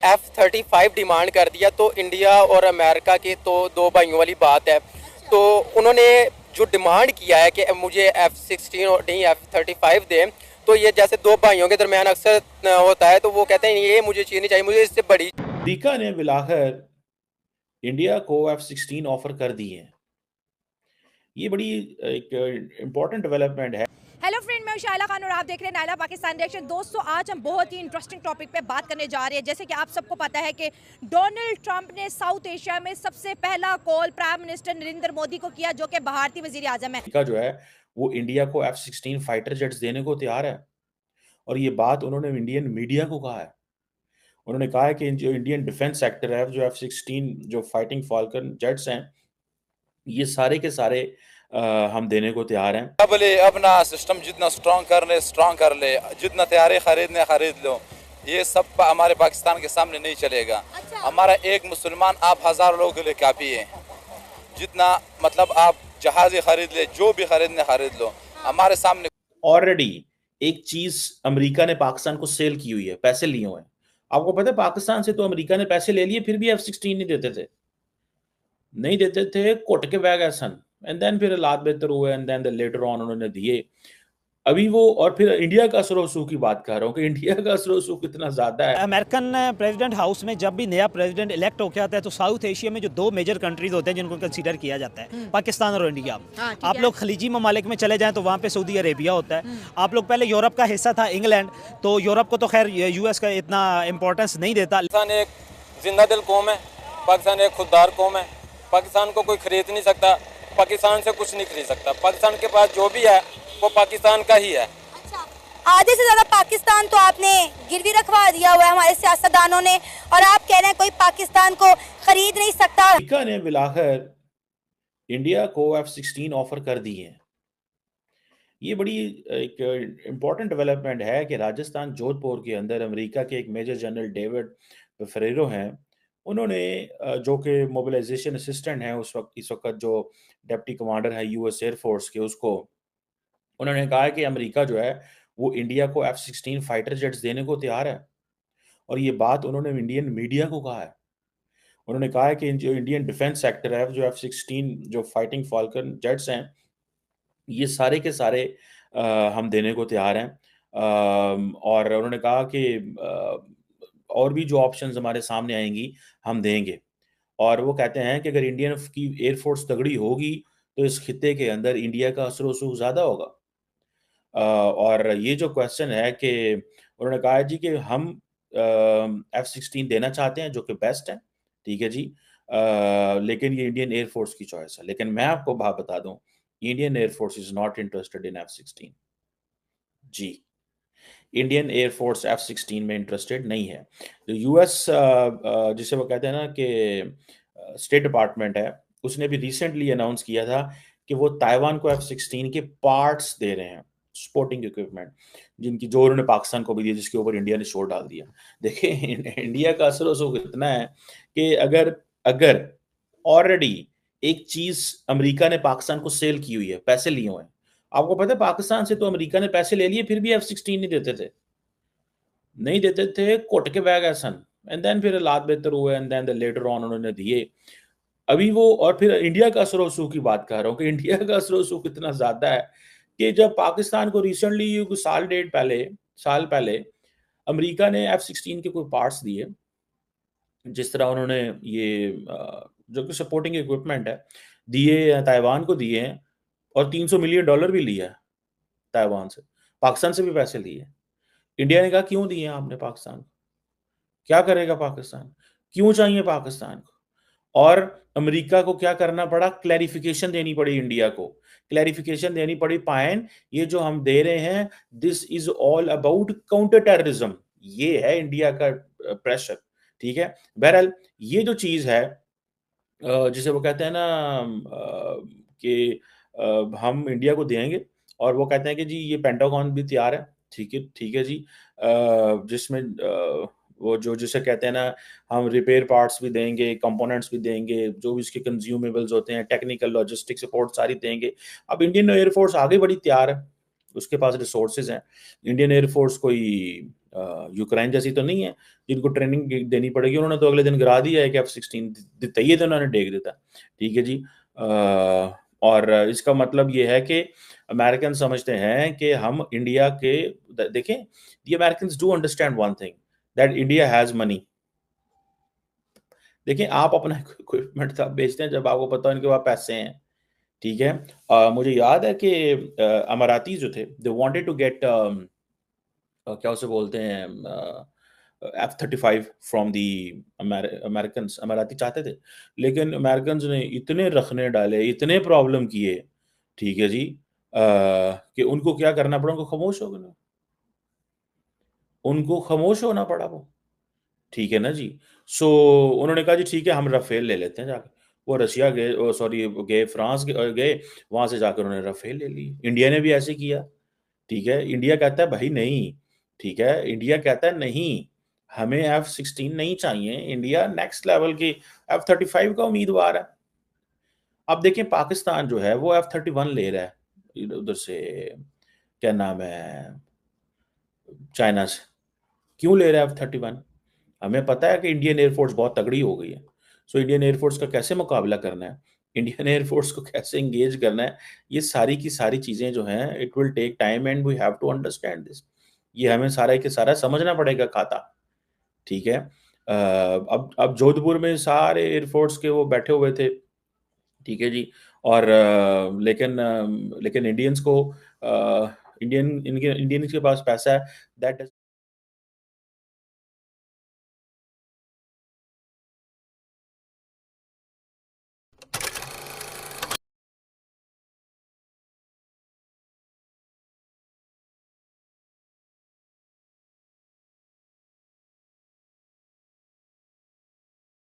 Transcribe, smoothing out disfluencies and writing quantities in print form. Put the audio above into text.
F-35 demand कर दिया, तो इंडिया और अमेरिका की तो दो भाइयों वाली बात है। तो उन्होंने जो डिमांड किया है कि मुझे F-16 और नहीं F-35 दें, तो ये जैसे दो भाइयों के दरमियान अक्सर होता है, तो वो कहते हैं ये मुझे चीज़ नहीं चाहिए, मुझे इससे बड़ी। अमेरिका ने बिलाकर इंडिया को F-16 ऑफर कर दी है। ये बड़ी एक इम्पोर्टेंट डेवलपमेंट है। हेलो फ्रेंड, मैं शाइला खान और आप देख रहे हैं नायला पाकिस्तान रिएक्शन। दोस्तों, आज हम बहुत ही इंटरेस्टिंग टॉपिक पे बात करने जा रहे हैं। जैसे कि आप सबको पता है कि डोनाल्ड ट्रंप ने साउथ एशिया में सबसे पहला call prime minister Narendra Modi को किया, जो कि भारतीय वजीर आजम है। अमेरिका जो है वो इंडिया को F-16 फाइटर जेट्स देने को तैयार है और ये बात उन्होंने इंडियन मीडिया को कहा है। उन्होंने कहा है कि जो इंडियन डिफेंस सेक्टर है, जो F-16 जो फाइटिंग फाल्कन जेट्स हैं, ये सारे के सारे हम देने को तैयार हैं। अब ले अपना सिस्टम जितना स्ट्रॉन्ग कर ले, जितना तैयारी खरीदने खरीद लो। ये सब हमारे पाकिस्तान के सामने नहीं चलेगा। हमारा एक मुसलमान आप हज़ार लोगों के लिए काफ़ी है। जितना मतलब आप जहाज़ खरीद ले, जो भी खरीदने खरीद लो, हमारे सामने। ऑलरेडी एक चीज अमेरिका ने पाकिस्तान को सेल की हुई है, पैसे लिए हुए हैं। आपको पता है पाकिस्तान से तो अमेरिका ने पैसे ले लिए, फिर भी F-16 नहीं देते थे, घुट के बह गए सन। एंड देन फिर हालात बेहतर हुए एंड देन लेटर ऑन उन्होंने दिए। अभी वो और फिर इंडिया का असर रसूख की बात कर रहा हूँ कि इंडिया का असर रसूख इतना ज्यादा है। अमेरिकन प्रेसिडेंट हाउस में जब भी नया प्रेसिडेंट इलेक्ट होकर आता है तो साउथ एशिया में जो दो मेजर कंट्रीज होते हैं जिनको कंसीडर किया जाता है, पाकिस्तान और इंडिया। आप लोग खलीजी ममालिक में चले जाएं तो वहाँ पे सऊदी अरेबिया होता है। आप लोग पहले यूरोप का हिस्सा था इंग्लैंड, तो यूरोप को तो खैर यूएस का इतना इंपॉर्टेंस नहीं देता। पाकिस्तान एक जिंदा दिल कौम है, पाकिस्तान एक खुददार कौम है। पाकिस्तान को कोई खरीद नहीं सकता, पाकिस्तान से कुछ नहीं खरीद सकता। पाकिस्तान के पास जो भी है वो पाकिस्तान का ही है। आधे से ज्यादा पाकिस्तान तो आपने गिरवी रखवा दिया हुआ है हमारे सियासतदानों ने, और आप कह रहे हैं कोई पाकिस्तान को खरीद नहीं सकता। अमेरिका ने बिलाकर इंडिया को F-16 ऑफर कर दी है। ये बड़ी एक इम्पोर्टेंट डेवलपमेंट है कि राजस्थान जोधपुर के अंदर अमेरिका के एक मेजर जनरल डेविड फेरेरो हैं। उन्होंने जो कि मोबिलाइजेशन असिस्टेंट हैं इस वक्त जो डिप्टी कमांडर है यूएस एयरफोर्स के, उसको उन्होंने कहा है कि अमेरिका जो है वो इंडिया को F-16 फाइटर जेट्स देने को तैयार है और ये बात उन्होंने इंडियन मीडिया को कहा है। उन्होंने कहा है कि जो इंडियन डिफेंस सेक्टर है, जो F-16 जो फाइटिंग फाल्कन जेट्स हैं, ये सारे के सारे हम देने को तैयार हैं। और उन्होंने कहा कि और भी जो ऑप्शंस हमारे सामने आएंगी हम देंगे। और वो कहते हैं कि अगर इंडियन की एयरफोर्स तगड़ी होगी तो इस खित्ते के अंदर इंडिया का असर रसूख ज़्यादा होगा। और ये जो क्वेश्चन है कि उन्होंने कहा है जी कि हम F-16 देना चाहते हैं जो कि बेस्ट है, ठीक है जी। लेकिन ये इंडियन एयरफोर्स की चॉइस है। लेकिन मैं आपको बात बता दूं, Indian air force is not interested in F-16 जी। इंडियन एयरफोर्स F-16 में इंटरेस्टेड नहीं है। तो यूएस जिसे वो कहते हैं ना कि स्टेट डिपार्टमेंट है, उसने भी रिसेंटली अनाउंस किया था कि वो ताइवान को F-16 के पार्ट्स दे रहे हैं, सपोर्टिंग इक्विपमेंट, जिनकी जो उन्होंने पाकिस्तान को भी दिया, जिसके ऊपर इंडिया ने शोर डाल दिया। देखिए इंडिया का असर रसूख इतना है कि अगर अगर ऑलरेडी एक चीज अमेरिका ने पाकिस्तान को सेल की हुई है, पैसे लिए हुए हैं। आपको पता है पाकिस्तान से तो अमेरिका ने पैसे ले लिए, फिर भी F-16 नहीं देते थे, घुट के बह गए सन। एंड देन फिर हालात बेहतर हुए एंड देन लेटर ऑन उन्होंने दिए। अभी वो और फिर इंडिया का असर रसूख की बात कर रहा हूँ कि इंडिया का असर रसूख इतना ज्यादा है कि जब पाकिस्तान को रिसेंटली कुछ साल पहले अमेरिका ने F-16 के कोई पार्ट्स दिए, जिस तरह उन्होंने ये जो कि सपोर्टिंग इक्विपमेंट है दिए, ताइवान को दिए हैं और $300 मिलियन भी लिया है ताइवान से। पाकिस्तान से भी पैसे लिए। इंडिया ने कहा क्यों दिए आपने पाकिस्तान को? क्या करेगा पाकिस्तान? क्यों चाहिए पाकिस्तान को? और अमेरिका को क्या करना पड़ा? क्लैरिफिकेशन देनी पड़ी इंडिया को। क्लैरिफिकेशन देनी पड़ी, पायन ये जो हम दे रहे हैं, this is all about counter terrorism. ये है इंडिया का प्रेशर, ठीक है। बहरहाल ये जो चीज है जिसे वो कहते हैं ना कि हम इंडिया को देंगे और वो कहते हैं कि जी ये पेंटागन भी तैयार है, ठीक है जी। जिसमें वो जो जिसे कहते हैं ना, हम रिपेयर पार्ट्स भी देंगे, कंपोनेंट्स भी देंगे, जो भी इसके कंज्यूमेबल्स होते हैं, टेक्निकल लॉजिस्टिक सपोर्ट सारी देंगे। अब इंडियन एयरफोर्स आगे बड़ी तैयार है, उसके पास रिसोर्सेज हैं। इंडियन एयरफोर्स कोई यूक्रेन जैसी तो नहीं है जिनको ट्रेनिंग देनी पड़ेगी। उन्होंने तो अगले दिन गिरा दिया है कि F-16 दिता तो उन्होंने डेग देता। ठीक है जी। और इसका मतलब ये है कि अमेरिकन समझते हैं कि हम इंडिया के देखें, the Americans do understand one thing that India has money. देखिए, आप अपना इक्विपमेंट तब बेचते हैं जब आपको पता है इनके पास पैसे हैं। ठीक है। मुझे याद है कि अमाराती जो थे, दे वांटेड टू गेट क्या उसे बोलते हैं, F-35 फ्रॉम दी अमेरिकन्स। अमाराती चाहते थे, लेकिन अमेरिकन्स ने इतने रखने डाले, इतने प्रॉब्लम किए, ठीक है जी, कि उनको क्या करना पड़ा, उनको खामोश हो गए, उनको खामोश होना पड़ा वो। ठीक है ना जी। सो उन्होंने कहा जी ठीक है, हम राफेल ले लेते हैं जाके। वो रशिया गए, सॉरी गए, फ्रांस गए, वहां से जाकर उन्होंने राफेल ले ली। इंडिया ने भी ऐसे किया। ठीक है। इंडिया कहता है भाई नहीं, ठीक है, इंडिया कहता है नहीं, हमें F-16 नहीं चाहिए। इंडिया नेक्स्ट लेवल की F-35 का उम्मीदवार है। अब देखें, पाकिस्तान जो है वो F-31 ले रहा है उधर से, क्या नाम है, चाइना से। क्यों ले रहा है F-31? हमें पता है कि इंडियन एयरफोर्स बहुत तगड़ी हो गई है। सो इंडियन एयरफोर्स का कैसे मुकाबला करना है, इंडियन एयरफोर्स को कैसे एंगेज करना है, ये सारी की सारी चीज़ें जो हैं, it will take time and we have to understand this. ये हमें सारा के सारा समझना पड़ेगा खाता। ठीक है। अब जोधपुर में सारे एयरफोर्स के वो बैठे हुए थे। ठीक है जी। और लेकिन इंडियंस को इंडियंस के पास पैसा है, दैट